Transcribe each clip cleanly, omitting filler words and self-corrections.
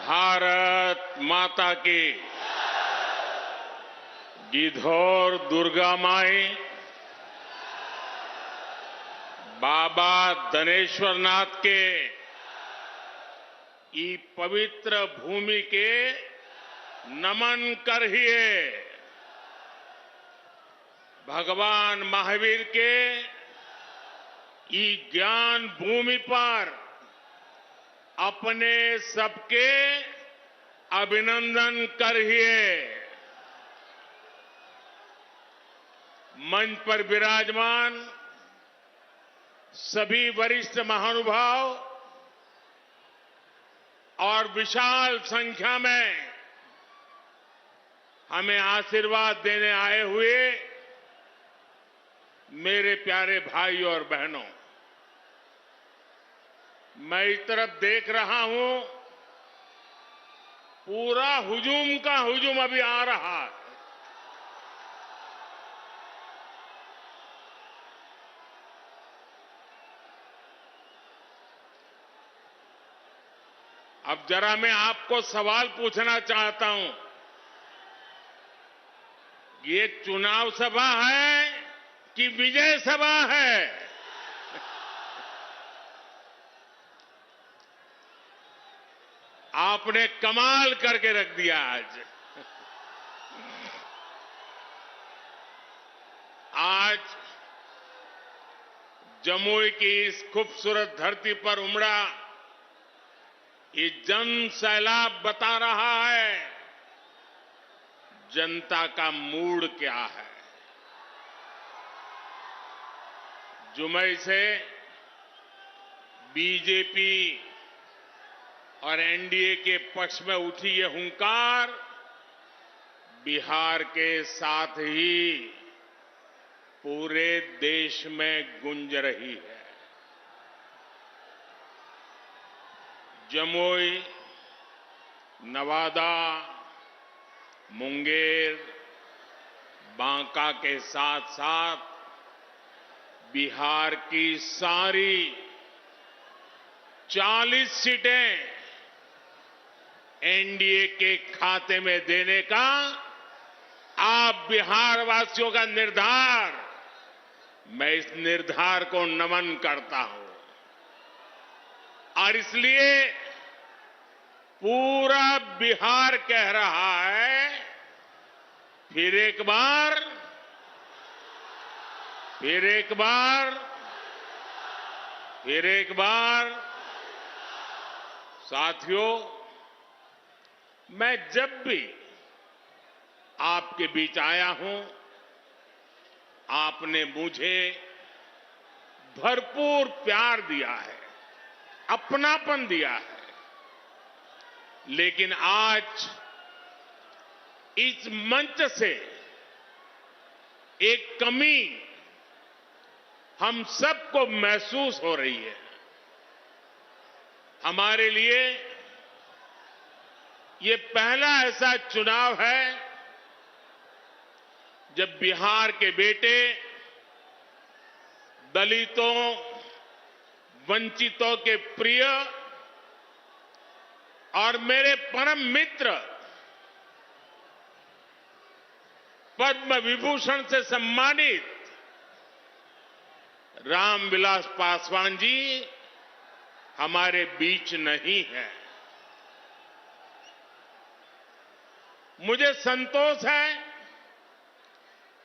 भारत माता की। गिद्धौर दुर्गा माई, बाबा धनेश्वर नाथ के ई पवित्र भूमि के नमन करिए। भगवान महावीर के ई ज्ञान भूमि पर अपने सबके अभिनंदन करिए। मंच पर विराजमान सभी वरिष्ठ महानुभाव और विशाल संख्या में हमें आशीर्वाद देने आए हुए मेरे प्यारे भाई और बहनों, मैं इस तरफ देख रहा हूं, पूरा हुजूम का हुजूम अभी आ रहा है। अब जरा मैं आपको सवाल पूछना चाहता हूं, ये चुनाव सभा है कि विजय सभा है? आपने कमाल करके रख दिया आज जमुई की इस खूबसूरत धरती पर उमड़ा ये जन सैलाब बता रहा है जनता का मूड क्या है। जुमई से बीजेपी और एनडीए के पक्ष में उठी ये हुंकार बिहार के साथ ही पूरे देश में गूंज रही है। जमुई, नवादा, मुंगेर, बांका के साथ साथ बिहार की सारी 40 सीटें एनडीए के खाते में देने का आप बिहार वासियों का निर्धार, मैं इस निर्धार को नमन करता हूं और इसलिए पूरा बिहार कह रहा है, फिर एक बार, फिर एक बार, फिर एक बार। साथियों, मैं जब भी आपके बीच आया हूं, आपने मुझे भरपूर प्यार दिया है, अपनापन दिया है, लेकिन आज इस मंच से एक कमी हम सबको महसूस हो रही है। हमारे लिए ये पहला ऐसा चुनाव है जब बिहार के बेटे दलितों, वंचितों के प्रिय और मेरे परम मित्र पद्म विभूषण से सम्मानित रामविलास पासवान जी हमारे बीच नहीं है। मुझे संतोष है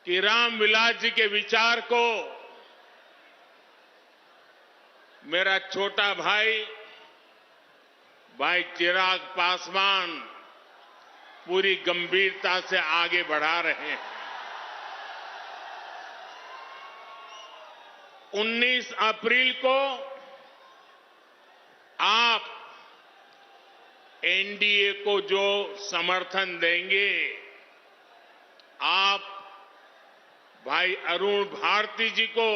कि रामविलास जी के विचार को मेरा छोटा भाई चिराग पासवान पूरी गंभीरता से आगे बढ़ा रहे हैं। 19 अप्रैल को आप एनडीए को जो समर्थन देंगे, आप भाई अरुण भारती जी को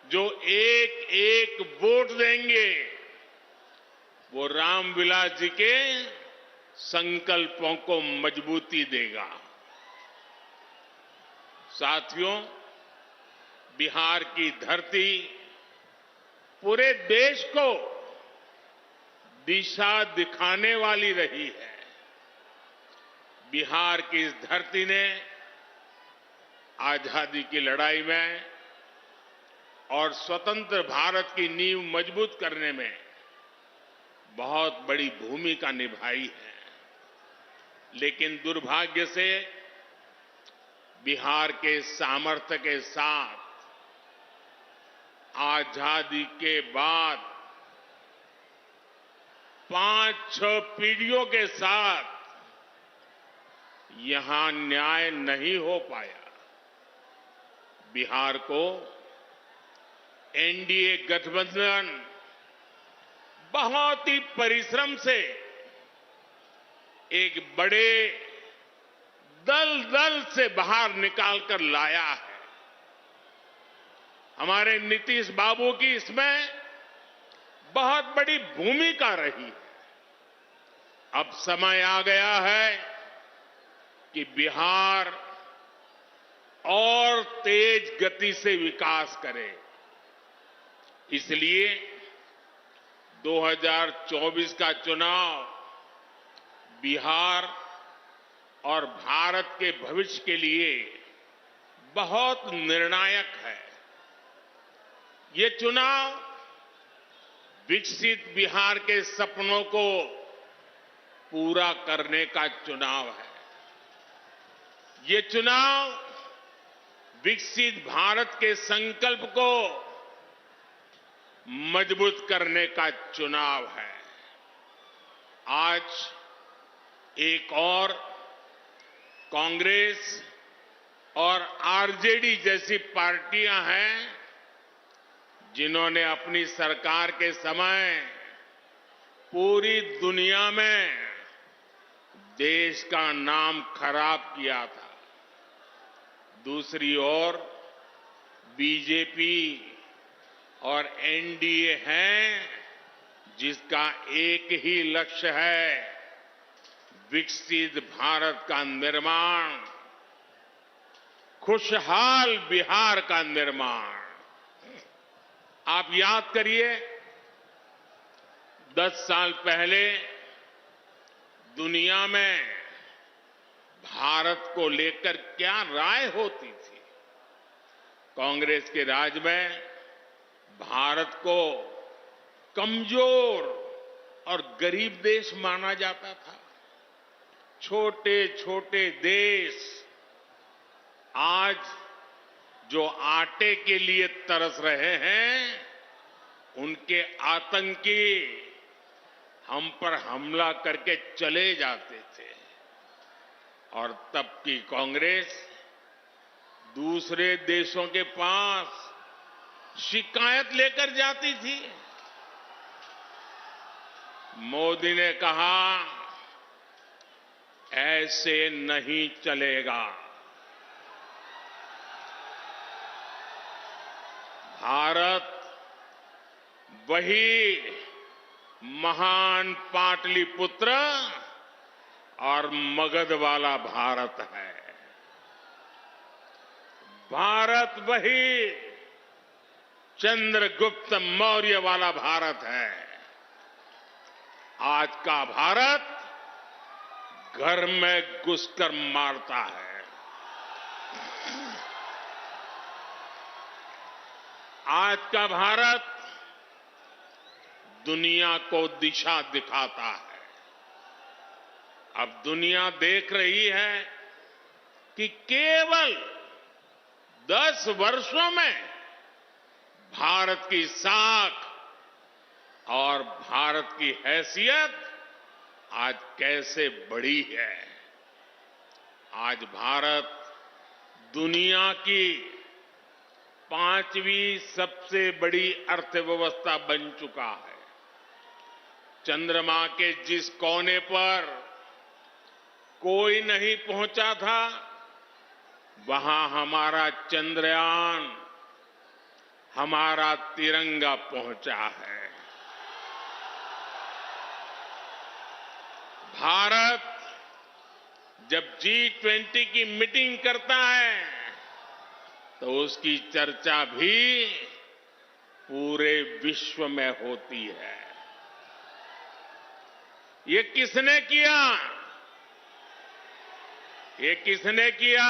जो एक एक वोट देंगे, वो रामविलास जी के संकल्पों को मजबूती देगा। साथियों, बिहार की धरती पूरे देश को दिशा दिखाने वाली रही है। बिहार की इस धरती ने आजादी की लड़ाई में और स्वतंत्र भारत की नींव मजबूत करने में बहुत बड़ी भूमिका निभाई है। लेकिन दुर्भाग्य से बिहार के सामर्थ्य के साथ आजादी के बाद 5-6 पीढ़ियों के साथ यहां न्याय नहीं हो पाया। बिहार को एनडीए गठबंधन बहुत ही परिश्रम से एक बड़े दल से बाहर निकालकर लाया है। हमारे नीतीश बाबू की इसमें बहुत बड़ी भूमिका रही है। अब समय आ गया है कि बिहार और तेज गति से विकास करे। इसलिए 2024 का चुनाव बिहार और भारत के भविष्य के लिए बहुत निर्णायक है। ये चुनाव विकसित बिहार के सपनों को पूरा करने का चुनाव है। ये चुनाव विकसित भारत के संकल्प को मजबूत करने का चुनाव है। आज एक और कांग्रेस और आरजेडी जैसी पार्टियां हैं जिन्होंने अपनी सरकार के समय पूरी दुनिया में देश का नाम खराब किया था। दूसरी ओर बीजेपी और एनडीए हैं जिसका एक ही लक्ष्य है, विकसित भारत का निर्माण, खुशहाल बिहार का निर्माण। आप याद करिए 10 साल पहले दुनिया में भारत को लेकर क्या राय होती थी। कांग्रेस के राज में भारत को कमजोर और गरीब देश माना जाता था। छोटे छोटे देश आज जो आटे के लिए तरस रहे हैं, उनके आतंकी हम पर हमला करके चले जाते थे। और तब की कांग्रेस दूसरे देशों के पास शिकायत लेकर जाती थी। मोदी ने कहा, ऐसे नहीं चलेगा। भारत वही महान पाटलिपुत्र और मगध वाला भारत है। भारत वही चंद्रगुप्त मौर्य वाला भारत है। आज का भारत घर में घुसकर मारता है। आज का भारत दुनिया को दिशा दिखाता है। अब दुनिया देख रही है कि केवल 10 वर्षों में भारत की साख और भारत की हैसियत आज कैसे बढ़ी है। आज भारत दुनिया की 5वीं सबसे बड़ी अर्थव्यवस्था बन चुका है। चंद्रमा के जिस कोने पर कोई नहीं पहुंचा था, वहां हमारा चंद्रयान, हमारा तिरंगा पहुंचा है। भारत जब G20 की मीटिंग करता है तो उसकी चर्चा भी पूरे विश्व में होती है। ये किसने किया? ये किसने किया?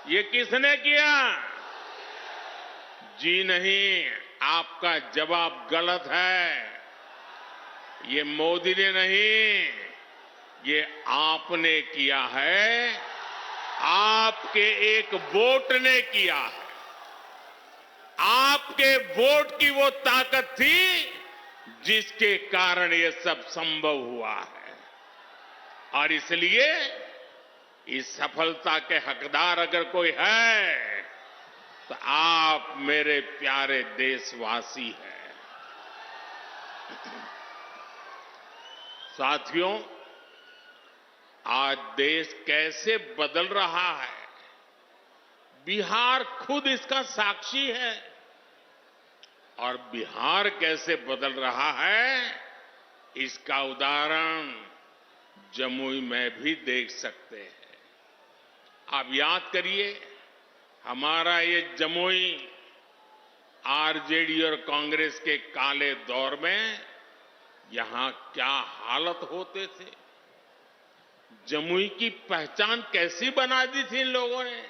ये किसने किया? जी नहीं, आपका जवाब गलत है। ये मोदी ने नहीं, ये आपने किया है। आपके एक वोट ने किया है। आपके वोट की वो ताकत थी जिसके कारण ये सब संभव हुआ है। और इसलिए इस सफलता के हकदार अगर कोई है तो आप मेरे प्यारे देशवासी हैं। साथियों, आज देश कैसे बदल रहा है, बिहार खुद इसका साक्षी है। और बिहार कैसे बदल रहा है, इसका उदाहरण जमुई में भी देख सकते हैं। आप याद करिए, हमारा ये जमुई आरजेडी और कांग्रेस के काले दौर में यहां क्या हालत होते थे। जमुई की पहचान कैसी बना दी थी इन लोगों ने।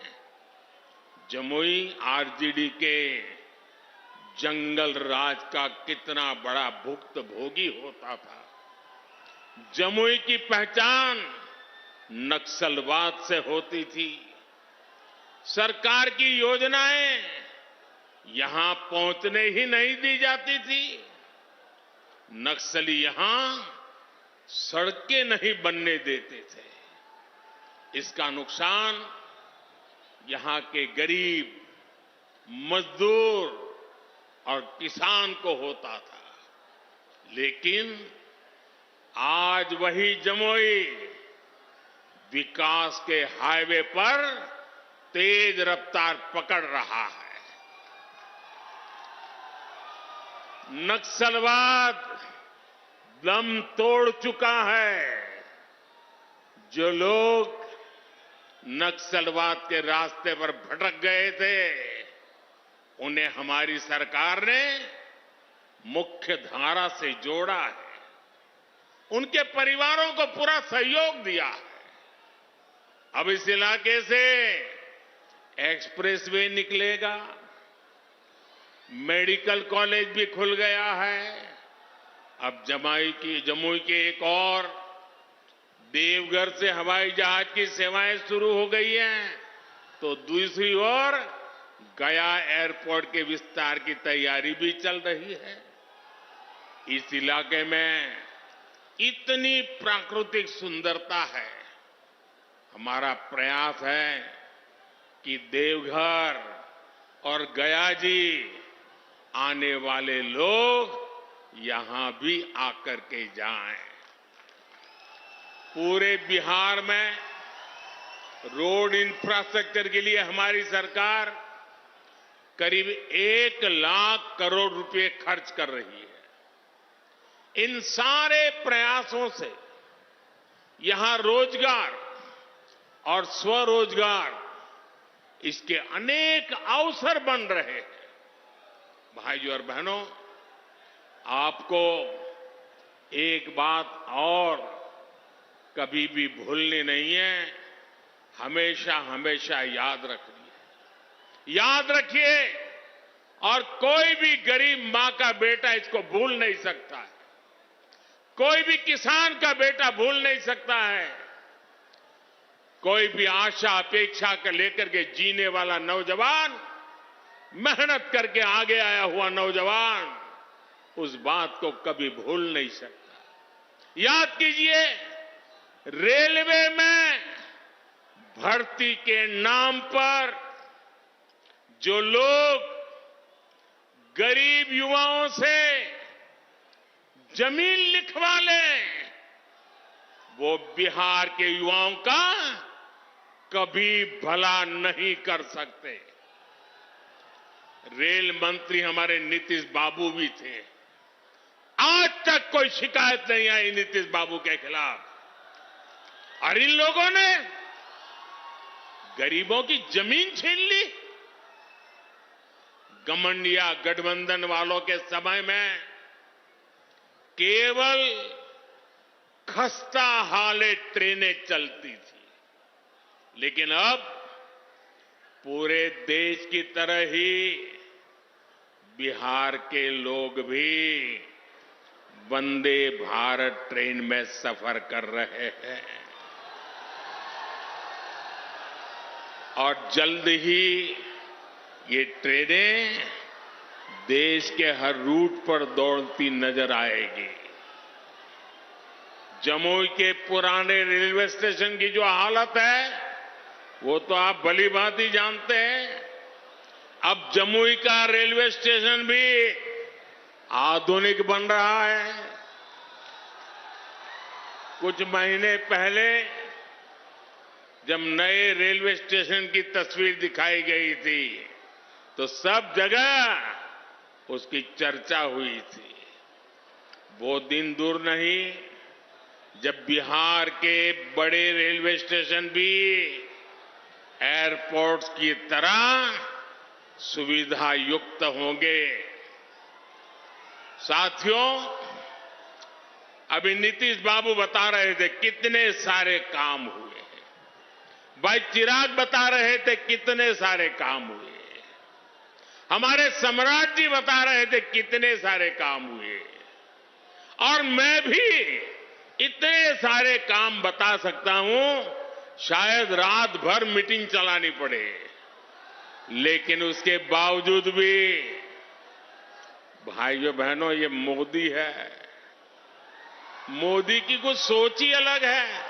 जमुई आरजेडी के जंगल राज का कितना बड़ा भुक्तभोगी होता था। जमुई की पहचान नक्सलवाद से होती थी। सरकार की योजनाएं यहां पहुंचने ही नहीं दी जाती थी। नक्सली यहां सड़कें नहीं बनने देते थे। इसका नुकसान यहां के गरीब, मजदूर और किसान को होता था। लेकिन आज वही जमुई विकास के हाईवे पर तेज रफ्तार पकड़ रहा है। नक्सलवाद दम तोड़ चुका है। जो लोग नक्सलवाद के रास्ते पर भटक गए थे, उन्हें हमारी सरकार ने मुख्य धारा से जोड़ा है। उनके परिवारों को पूरा सहयोग दिया है। अब इस इलाके से एक्सप्रेसवे निकलेगा, मेडिकल कॉलेज भी खुल गया है। अब जमुई के एक और देवघर से हवाई जहाज की सेवाएं शुरू हो गई हैं, तो दूसरी ओर गया एयरपोर्ट के विस्तार की तैयारी भी चल रही है। इस इलाके में इतनी प्राकृतिक सुंदरता है। हमारा प्रयास है कि देवघर और गया जी आने वाले लोग यहां भी आकर के जाएं। पूरे बिहार में रोड इंफ्रास्ट्रक्चर के लिए हमारी सरकार करीब 1 लाख करोड़ रुपए खर्च कर रही है। इन सारे प्रयासों से यहां रोजगार और स्वरोजगार, इसके अनेक अवसर बन रहे हैं। भाइयों और बहनों, आपको एक बात और कभी भी भूलनी नहीं है, हमेशा हमेशा याद रखनी है। याद रखिए, और कोई भी गरीब मां का बेटा इसको भूल नहीं सकता है। कोई भी किसान का बेटा भूल नहीं सकता है। कोई भी आशा अपेक्षा कर लेकर के जीने वाला नौजवान, मेहनत करके आगे आया हुआ नौजवान, उस बात को कभी भूल नहीं सकता। याद कीजिए, रेलवे में भर्ती के नाम पर जो लोग गरीब युवाओं से जमीन लिखवा लें, वो बिहार के युवाओं का कभी भला नहीं कर सकते। रेल मंत्री हमारे नीतीश बाबू भी थे। आज तक कोई शिकायत नहीं आई नीतीश बाबू के खिलाफ। और इन लोगों ने गरीबों की जमीन छीन ली। घमंडिया गठबंधन वालों के समय में केवल खस्ता हाले ट्रेनें चलती थी, लेकिन अब पूरे देश की तरह ही बिहार के लोग भी वंदे भारत ट्रेन में सफर कर रहे हैं और जल्द ही ये ट्रेनें देश के हर रूट पर दौड़ती नजर आएगी। जमुई के पुराने रेलवे स्टेशन की जो हालत है वो तो आप भली भांति जानते हैं। अब जमुई का रेलवे स्टेशन भी आधुनिक बन रहा है। कुछ महीने पहले जब नए रेलवे स्टेशन की तस्वीर दिखाई गई थी तो सब जगह उसकी चर्चा हुई थी। वो दिन दूर नहीं जब बिहार के बड़े रेलवे स्टेशन भी एयरपोर्ट्स की तरह सुविधा युक्त होंगे। साथियों, अभी नीतीश बाबू बता रहे थे कितने सारे काम हुए हैं। भाई चिराग बता रहे थे कितने सारे काम हुए हैं। हमारे सम्राट जी बता रहे थे कितने सारे काम हुए। और मैं भी इतने सारे काम बता सकता हूं, शायद रात भर मीटिंग चलानी पड़े, लेकिन उसके बावजूद भी भाइयों बहनों ये मोदी है। मोदी की कुछ सोच ही अलग है।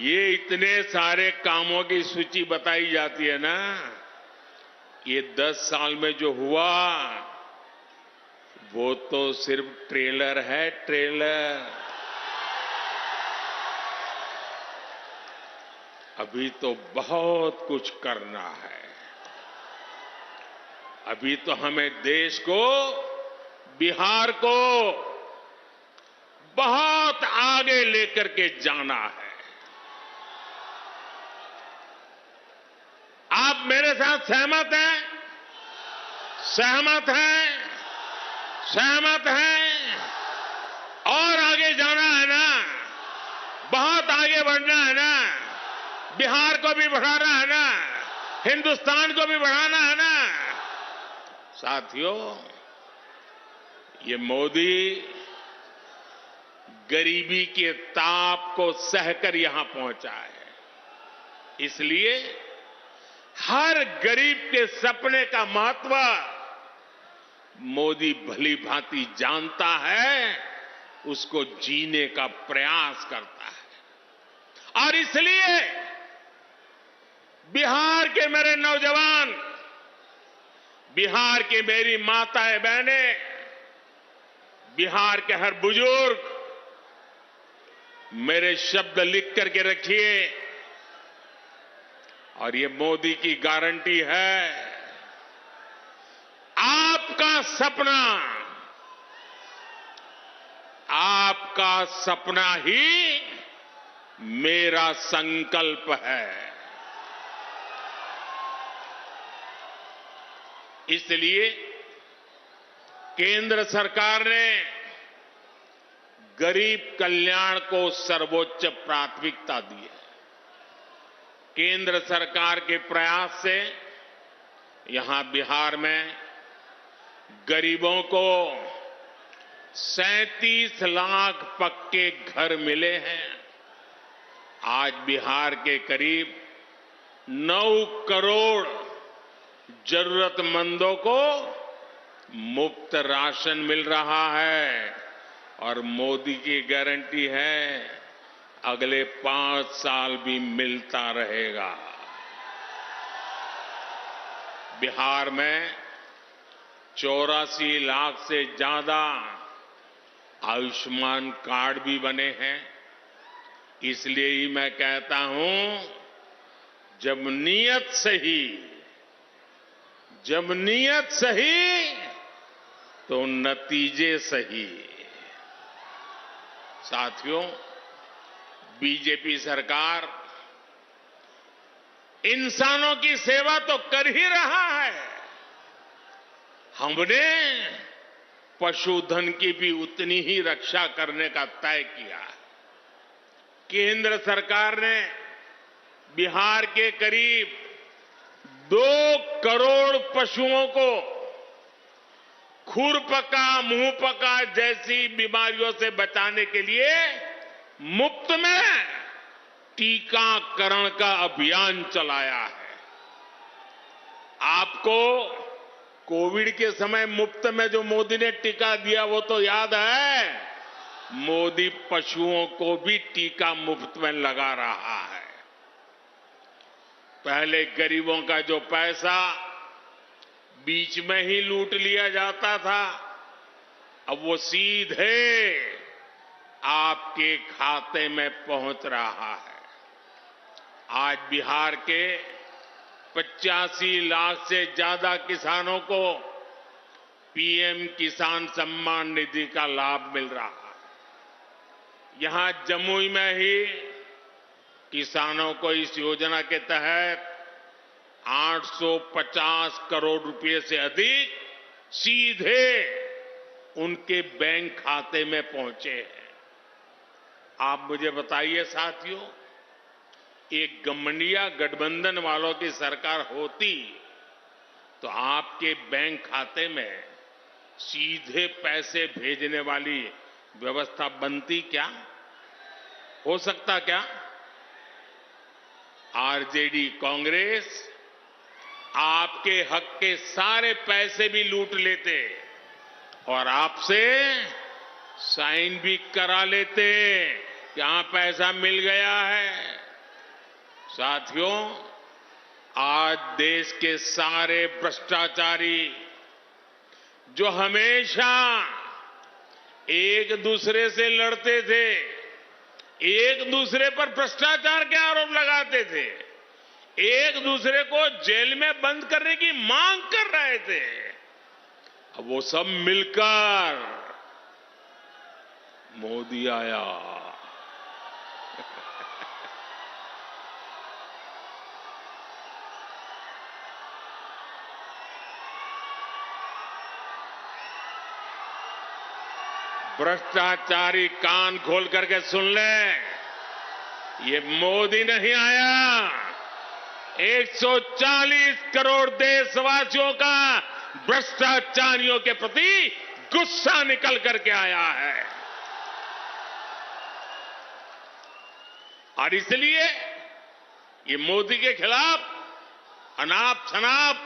ये इतने सारे कामों की सूची बताई जाती है ना, ये 10 साल में जो हुआ वो तो सिर्फ ट्रेलर है, ट्रेलर। अभी तो बहुत कुछ करना है। अभी तो हमें देश को, बिहार को बहुत आगे लेकर के जाना है। आप मेरे साथ सहमत हैं? सहमत हैं? सहमत हैं? और आगे जाना है ना? बहुत आगे बढ़ना है ना? बिहार को भी बढ़ाना है ना? हिंदुस्तान को भी बढ़ाना है ना? साथियों, ये मोदी गरीबी के ताप को सहकर यहां पहुंचा है। इसलिए हर गरीब के सपने का महत्व मोदी भली भांति जानता है, उसको जीने का प्रयास करता है। और इसलिए बिहार के मेरे नौजवान, बिहार की मेरी माताएं बहनें, बिहार के हर बुजुर्ग मेरे शब्द लिख करके रखिए। और ये मोदी की गारंटी है, आपका सपना, आपका सपना ही मेरा संकल्प है। इसलिए केंद्र सरकार ने गरीब कल्याण को सर्वोच्च प्राथमिकता दी है। केंद्र सरकार के प्रयास से यहां बिहार में गरीबों को 37 लाख पक्के घर मिले हैं। आज बिहार के करीब 9 करोड़ जरूरतमंदों को मुफ्त राशन मिल रहा है। और मोदी की गारंटी है, अगले 5 साल भी मिलता रहेगा। बिहार में 84 लाख से ज्यादा आयुष्मान कार्ड भी बने हैं। इसलिए ही मैं कहता हूं, जब नीयत सही तो नतीजे सही। साथियों, बीजेपी सरकार इंसानों की सेवा तो कर ही रहा है, हमने पशुधन की भी उतनी ही रक्षा करने का तय किया है। केंद्र सरकार ने बिहार के करीब 2 करोड़ पशुओं को खुरपका, मुंहपका जैसी बीमारियों से बचाने के लिए मुफ्त में टीकाकरण का अभियान चलाया है। आपको कोविड के समय मुफ्त में जो मोदी ने टीका दिया वो तो याद है। मोदी पशुओं को भी टीका मुफ्त में लगा रहा है। पहले गरीबों का जो पैसा बीच में ही लूट लिया जाता था, अब वो सीधे आपके खाते में पहुंच रहा है। आज बिहार के 85 लाख से ज्यादा किसानों को पीएम किसान सम्मान निधि का लाभ मिल रहा है। यहां जमुई में ही किसानों को इस योजना के तहत 850 करोड़ रुपए से अधिक सीधे उनके बैंक खाते में पहुंचे हैं। आप मुझे बताइए साथियों, एक गठबंधन गठबंधन वालों की सरकार होती तो आपके बैंक खाते में सीधे पैसे भेजने वाली व्यवस्था बनती क्या? हो सकता क्या? आरजेडी कांग्रेस आपके हक के सारे पैसे भी लूट लेते और आपसे साइन भी करा लेते कि हां पैसा मिल गया है। साथियों, आज देश के सारे भ्रष्टाचारी जो हमेशा एक दूसरे से लड़ते थे, एक दूसरे पर भ्रष्टाचार के आरोप लगाते थे, एक दूसरे को जेल में बंद करने की मांग कर रहे थे, अब वो सब मिलकर मोदी आया। भ्रष्टाचारी कान खोल करके सुन ले, ये मोदी नहीं आया, 140 करोड़ देशवासियों का भ्रष्टाचारियों के प्रति गुस्सा निकल करके आया है। और इसलिए ये मोदी के खिलाफ अनाप शनाप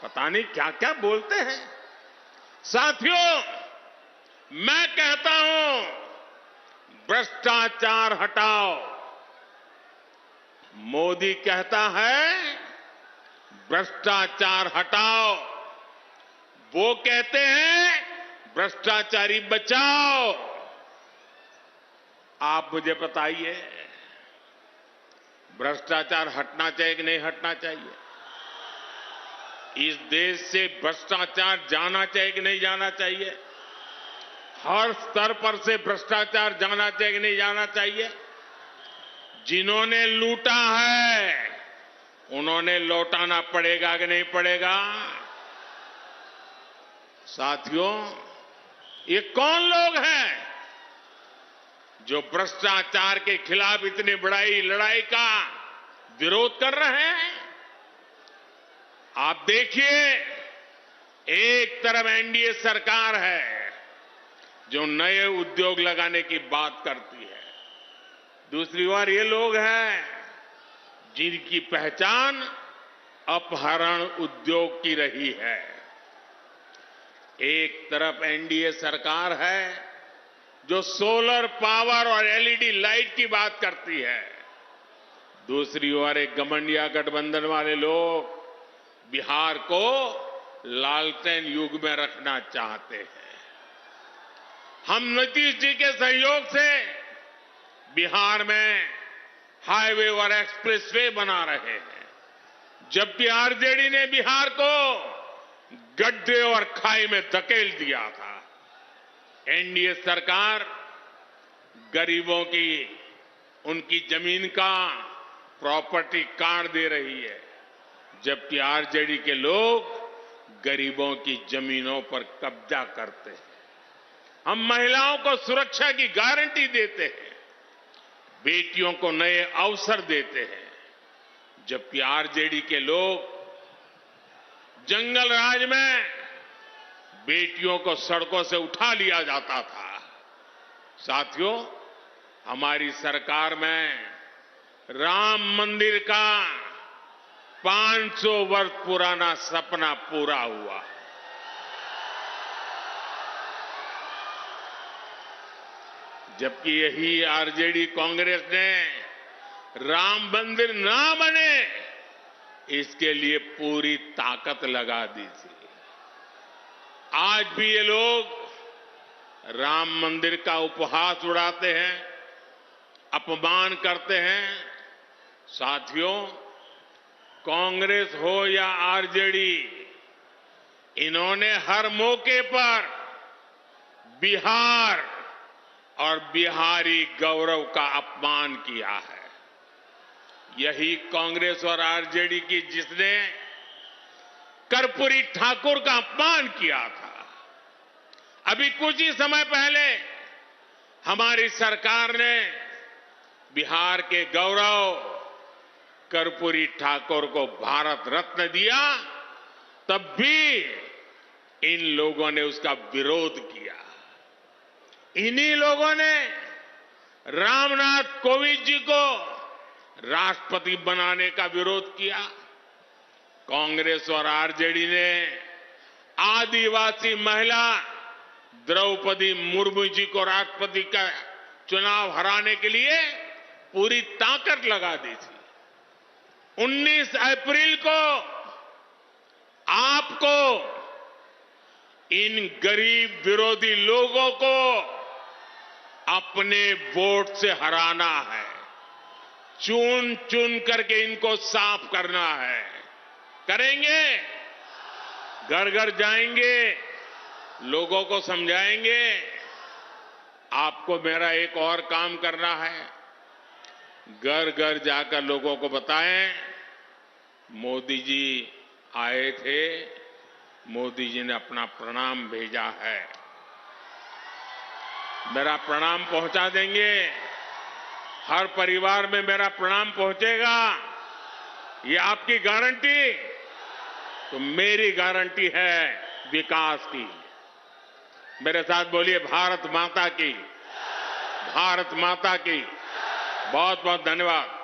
पता नहीं क्या क्या बोलते हैं। साथियों, मैं कहता हूं भ्रष्टाचार हटाओ। मोदी कहता है भ्रष्टाचार हटाओ। वो कहते हैं भ्रष्टाचारी बचाओ। आप मुझे बताइए, भ्रष्टाचार हटना चाहिए कि नहीं हटना चाहिए? इस देश से भ्रष्टाचार जाना चाहिए कि नहीं जाना चाहिए? हर स्तर पर से भ्रष्टाचार जाना चाहिए कि नहीं जाना चाहिए? जिन्होंने लूटा है उन्होंने लौटाना पड़ेगा कि नहीं पड़ेगा? साथियों, ये कौन लोग हैं जो भ्रष्टाचार के खिलाफ इतनी बड़ी लड़ाई का विरोध कर रहे हैं? आप देखिए, एक तरफ एनडीए सरकार है जो नए उद्योग लगाने की बात करती है, दूसरी ओर ये लोग हैं जिनकी पहचान अपहरण उद्योग की रही है। एक तरफ एनडीए सरकार है जो सोलर पावर और एलईडी लाइट की बात करती है, दूसरी ओर एक गठबंधन गठबंधन वाले लोग बिहार को लालटेन युग में रखना चाहते हैं। हम नीतीश जी के सहयोग से बिहार में हाईवे और एक्सप्रेसवे बना रहे हैं, जबकि आरजेडी ने बिहार को गड्ढे और खाई में धकेल दिया था। एनडीए सरकार गरीबों की उनकी जमीन का प्रॉपर्टी कार्ड दे रही है, जबकि आरजेडी के लोग गरीबों की जमीनों पर कब्जा करते हैं। हम महिलाओं को सुरक्षा की गारंटी देते हैं, बेटियों को नए अवसर देते हैं, जबकि आरजेडी के लोग जंगल राज में बेटियों को सड़कों से उठा लिया जाता था। साथियों, हमारी सरकार में राम मंदिर का 500 वर्ष पुराना सपना पूरा हुआ। जबकि यही आरजेडी कांग्रेस ने राम मंदिर ना बने इसके लिए पूरी ताकत लगा दी थी। आज भी ये लोग राम मंदिर का उपहास उड़ाते हैं, अपमान करते हैं। साथियों, कांग्रेस हो या आरजेडी, इन्होंने हर मौके पर बिहार और बिहारी गौरव का अपमान किया है। यही कांग्रेस और आरजेडी की जिसने कर्पूरी ठाकुर का अपमान किया था। अभी कुछ ही समय पहले हमारी सरकार ने बिहार के गौरव कर्पूरी ठाकुर को भारत रत्न दिया, तब भी इन लोगों ने उसका विरोध किया। इन्हीं लोगों ने रामनाथ कोविंद जी को राष्ट्रपति बनाने का विरोध किया। कांग्रेस और आरजेडी ने आदिवासी महिला द्रौपदी मुर्मू जी को राष्ट्रपति का चुनाव हराने के लिए पूरी ताकत लगा दी थी। 19 अप्रैल को आपको इन गरीब विरोधी लोगों को अपने वोट से हराना है। चुन चुन करके इनको साफ करना है। करेंगे? घर घर जाएंगे, लोगों को समझाएंगे। आपको मेरा एक और काम करना है। घर घर जाकर लोगों को बताएं, मोदी जी आए थे, मोदी जी ने अपना प्रणाम भेजा है। मेरा प्रणाम पहुंचा देंगे। हर परिवार में मेरा प्रणाम पहुंचेगा। ये आपकी गारंटी? तो मेरी गारंटी है विकास की। मेरे साथ बोलिए, भारत माता की, भारत माता की। बहुत बहुत धन्यवाद।